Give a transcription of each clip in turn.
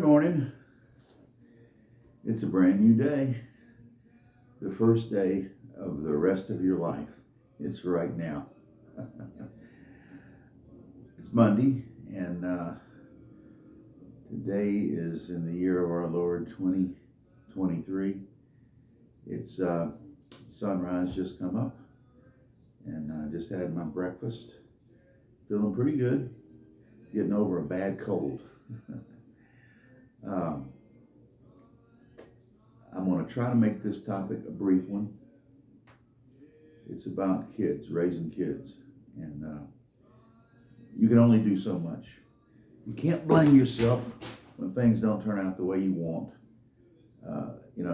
Good morning. It's a brand new day. The first day of the rest of your life. It's right now. It's Monday, and today is in the year of our Lord 2023. It's sunrise just come up, and I just had my breakfast. Feeling pretty good. Getting over a bad cold. I'm going to try to make this topic a brief one. It's about kids, raising kids. And you can only do so much. You can't blame yourself when things don't turn out the way you want.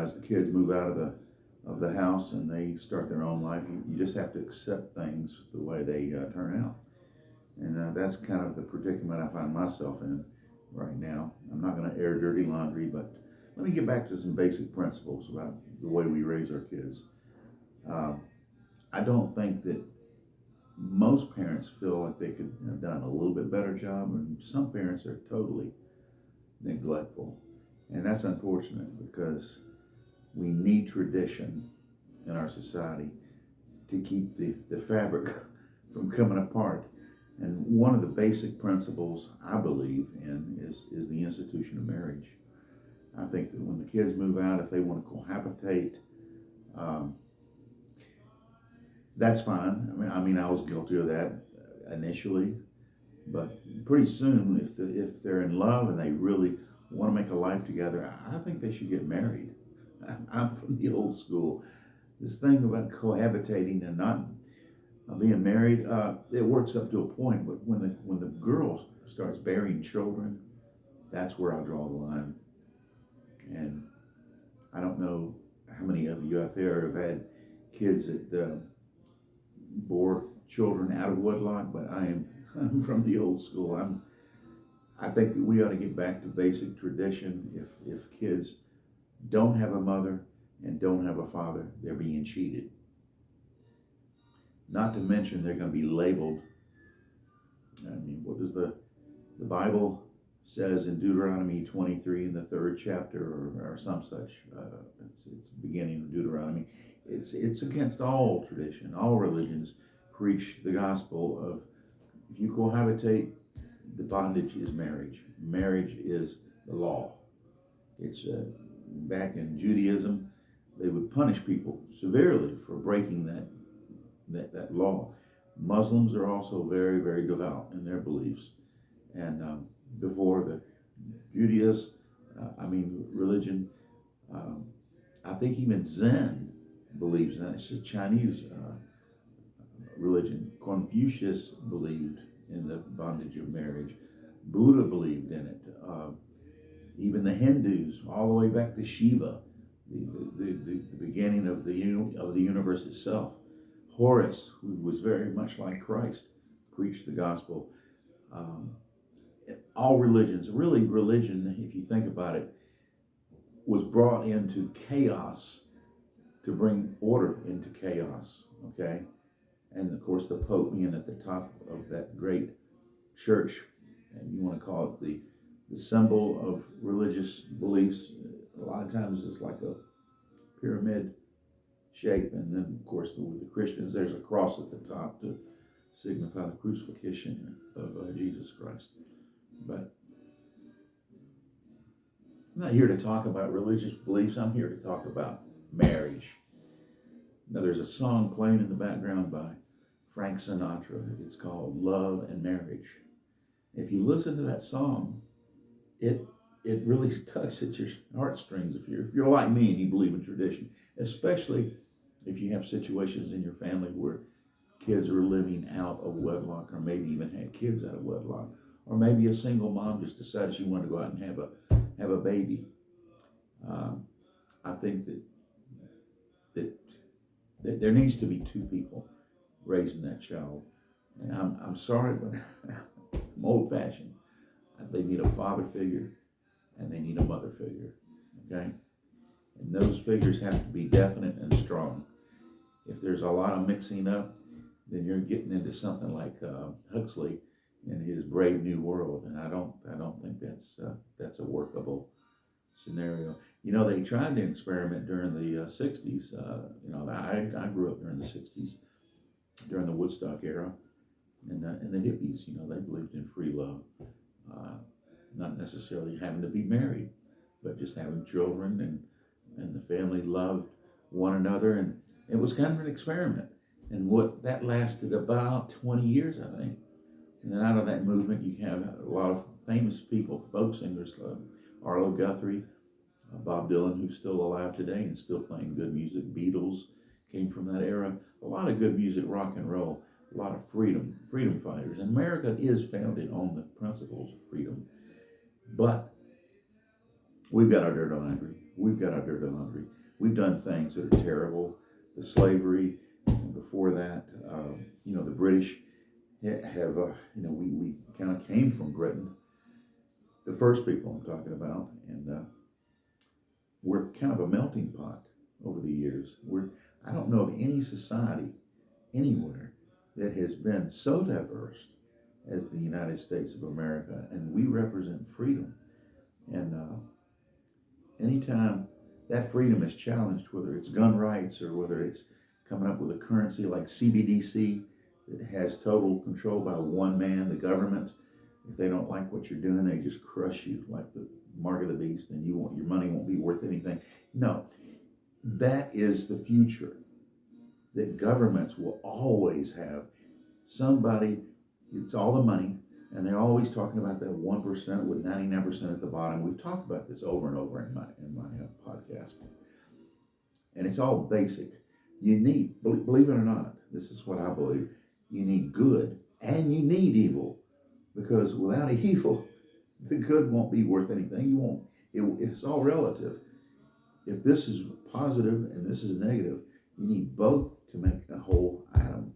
As the kids move out of the house and they start their own life, you just have to accept things the way they turn out. And that's kind of the predicament I find myself in right now. I'm not going to air dirty laundry, but let me get back to some basic principles about the way we raise our kids. I don't think that most parents feel like they could have done a little bit better job, and some parents are totally neglectful. And that's unfortunate because we need tradition in our society to keep the fabric from coming apart. And one of the basic principles I believe in is the institution of marriage. I think that when the kids move out, if they want to cohabitate, that's fine. I mean, I was guilty of that initially, but pretty soon, if they're in love and they really want to make a life together, I think they should get married. I'm from the old school. This thing about cohabitating and not being married, it works up to a point, but when the girl starts bearing children, that's where I draw the line. And I don't know how many of you out there have had kids that bore children out of wedlock, but I'm from the old school. I think that we ought to get back to basic tradition. If kids don't have a mother and don't have a father, they're being cheated. Not to mention they're going to be labeled. I mean, what does the Bible says in Deuteronomy 23 in the 3rd chapter or some such? It's the beginning of Deuteronomy. It's against all tradition. All religions preach the gospel of if you cohabitate, the bondage is marriage. Marriage is the law. It's back in Judaism, they would punish people severely for breaking that law. Muslims are also very, very devout in their beliefs. And before the religion, I think even Zen believes in that. It's a Chinese religion. Confucius believed in the bondage of marriage. Buddha believed in it. Even the Hindus, all the way back to Shiva, the beginning of the universe itself. Horus, who was very much like Christ, preached the gospel. All religions, really religion, if you think about it, was brought into chaos to bring order into chaos, okay? And of course, the Pope being at the top of that great church, and you want to call it the symbol of religious beliefs, a lot of times it's like a pyramid shape, and then of course with the Christians there's a cross at the top to signify the crucifixion of Jesus Christ. But I'm not here to talk about religious beliefs. I'm here to talk about marriage. Now there's a song playing in the background by Frank Sinatra. It's called Love and Marriage. If you listen to that song, it really tugs at your heartstrings if you're like me and you believe in tradition, especially if you have situations in your family where kids are living out of wedlock, or maybe even had kids out of wedlock, or maybe a single mom just decided she wanted to go out and have a baby. I think that there needs to be two people raising that child. And I'm sorry, but I'm old-fashioned. They need a father figure and they need a mother figure, okay? And those figures have to be definite and strong. If there's a lot of mixing up, then you're getting into something like Huxley in his Brave New World, and I don't think that's a workable scenario. You know, they tried to experiment during the '60s. You know, I grew up during the '60s, during the Woodstock era, and the hippies. You know, they believed in free love, not necessarily having to be married, but just having children, and the family loved one another, and it was kind of an experiment. And what that lasted about 20 years, I think. And then out of that movement, you have a lot of famous people, folk singers, Arlo Guthrie, Bob Dylan, who's still alive today and still playing good music. Beatles came from that era. A lot of good music, rock and roll, a lot of freedom fighters. And America is founded on the principles of freedom. But we've got our dirty laundry. We've got our dirty laundry. We've done things that are terrible. The slavery, and before that, you know, the British have, you know, we kind of came from Britain. The first people I'm talking about, and we're kind of a melting pot over the years. I don't know of any society anywhere that has been so diverse as the United States of America, and we represent freedom. And anytime that freedom is challenged, whether it's gun rights or whether it's coming up with a currency like CBDC that has total control by one man, the government, if they don't like what you're doing, they just crush you like the mark of the beast, and your money won't be worth anything. No, that is the future. That governments will always have somebody, it's all the money, and they're always talking about that 1% with 99% at the bottom. We've talked about this over and over in my podcast. And it's all basic. You need, believe it or not, this is what I believe, you need good and you need evil. Because without evil, the good won't be worth anything. You won't. It's all relative. If this is positive and this is negative, you need both to make a whole atom.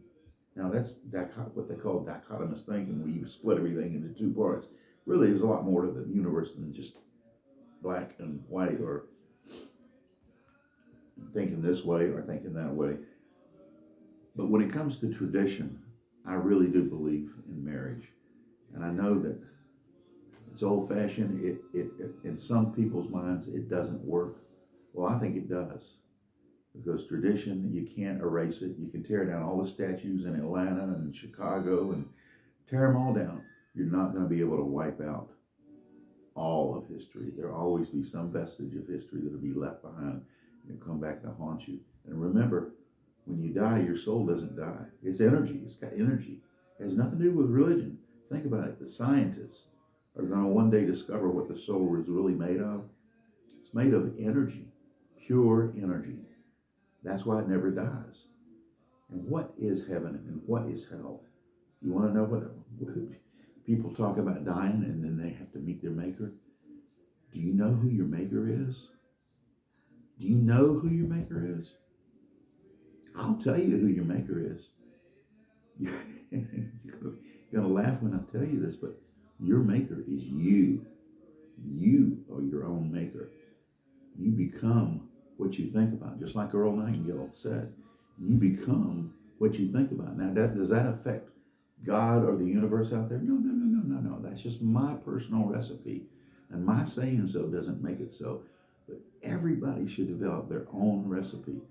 Now that's what they call dichotomous thinking, where you split everything into two parts. Really, there's a lot more to the universe than just black and white, or thinking this way or thinking that way. But when it comes to tradition, I really do believe in marriage. And I know that it's old-fashioned. It in some people's minds, it doesn't work. Well, I think it does. Because tradition, you can't erase it. You can tear down all the statues in Atlanta and Chicago and tear them all down. You're not going to be able to wipe out all of history. There'll always be some vestige of history that'll be left behind and come back to haunt you. And remember, when you die, your soul doesn't die. It's energy. It's got energy. It has nothing to do with religion. Think about it. The scientists are going to one day discover what the soul is really made of. It's made of energy, pure energy. That's why it never dies. And what is heaven and what is hell? You want to know what people talk about dying and then they have to meet their maker? Do you know who your maker is? Do you know who your maker is? I'll tell you who your maker is. You're going to laugh when I tell you this, but your maker is you. You are your own maker. You become what you think about, just like Earl Nightingale said. You become what you think about. Now, does that affect God or the universe out there? No. That's just my personal recipe. And my saying so doesn't make it so. But everybody should develop their own recipe.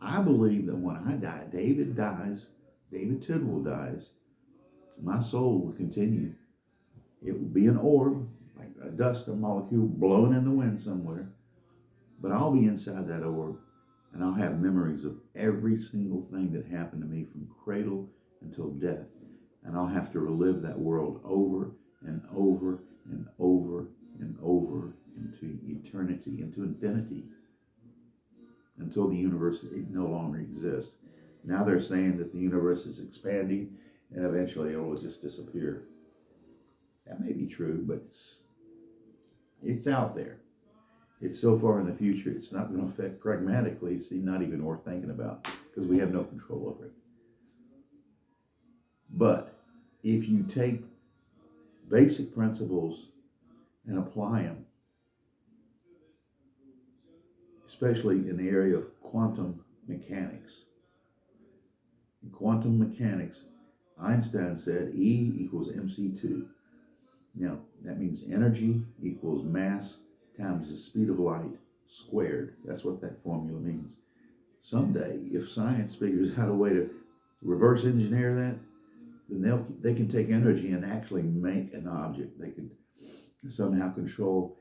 I believe that when I die, David Tidwell dies, my soul will continue. It will be an orb, like a dust, a molecule blowing in the wind somewhere. But I'll be inside that orb, and I'll have memories of every single thing that happened to me from cradle until death. And I'll have to relive that world over and over and over and over into eternity, into infinity, until the universe no longer exists. Now they're saying that the universe is expanding, and eventually it will just disappear. That may be true, but it's out there. It's so far in the future, it's not going to affect pragmatically. It's not even worth thinking about because we have no control over it. But if you take basic principles and apply them, especially in the area of quantum mechanics. In quantum mechanics, Einstein said E equals mc2. Now, that means energy equals mass times the speed of light squared. That's what that formula means. Someday, if science figures out a way to reverse engineer that, then they can take energy and actually make an object. They could somehow control,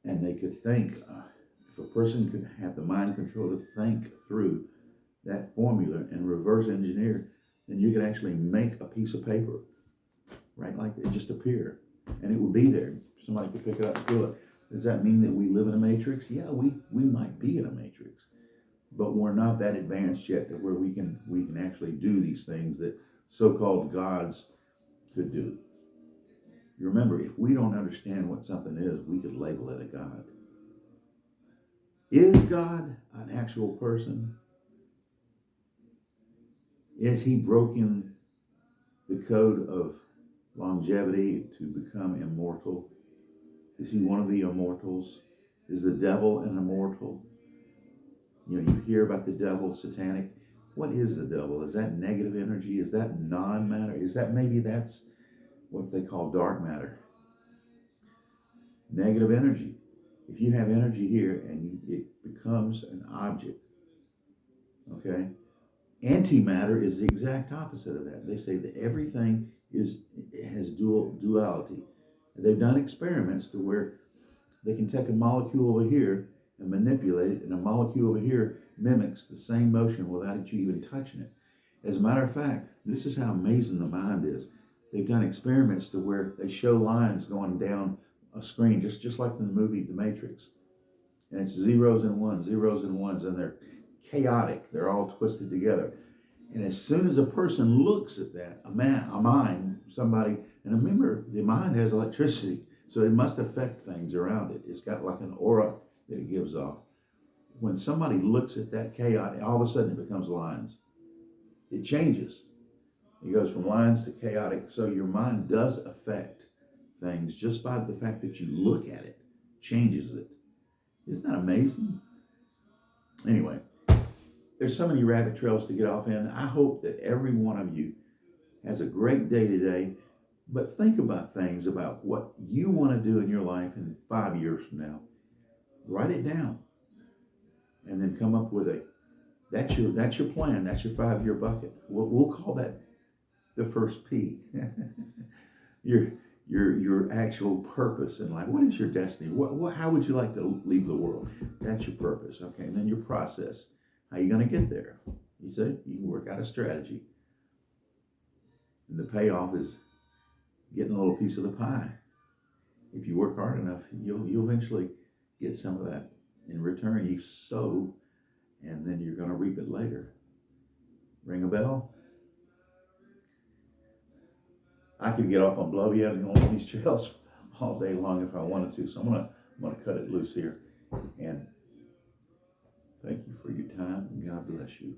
and they could think. If a person could have the mind control to think through that formula and reverse engineer, then you could actually make a piece of paper, right? Like it just appear, and it would be there. Somebody could pick it up and feel it. Does that mean that we live in a matrix? Yeah, we might be in a matrix, but we're not that advanced yet that where we can actually do these things that so-called gods could do. You remember, if we don't understand what something is, we could label it a god. Is God an actual person? Is he broken the code of longevity to become immortal? Is he one of the immortals? Is the devil an immortal? You know, you hear about the devil, satanic. What is the devil? Is that negative energy? Is that non-matter? Is that maybe that's what they call dark matter? Negative energy. If you have energy here and it becomes an object, okay? Antimatter is the exact opposite of that. They say that everything has duality. They've done experiments to where they can take a molecule over here and manipulate it, and a molecule over here mimics the same motion without you even touching it. As a matter of fact, this is how amazing the mind is. They've done experiments to where they show lines going down a screen, just like in the movie The Matrix. And it's zeros and ones, and they're chaotic. They're all twisted together. And as soon as a person looks at that, a mind, somebody, and remember, the mind has electricity, so it must affect things around it. It's got like an aura that it gives off. When somebody looks at that chaos, all of a sudden it becomes lines. It changes. It goes from lines to chaotic. So your mind does affect things just by the fact that you look at it, changes it. Isn't that amazing? Anyway, there's so many rabbit trails to get off in. I hope that every one of you has a great day today, but think about things about what you want to do in your life in 5 years from now. Write it down and then come up with that's your plan. That's your 5-year bucket. We'll call that the first P. your actual purpose in life. What is your destiny? How would you like to leave the world? That's your purpose. Okay, and then your process. How are you going to get there? You see, you can work out a strategy. And the payoff is getting a little piece of the pie. If you work hard enough, you'll eventually get some of that. In return, you sow, and then you're going to reap it later. Ring a bell? I could get off on bloviating on these trails all day long if I wanted to. So I'm gonna cut it loose here. And thank you for your time, and God bless you.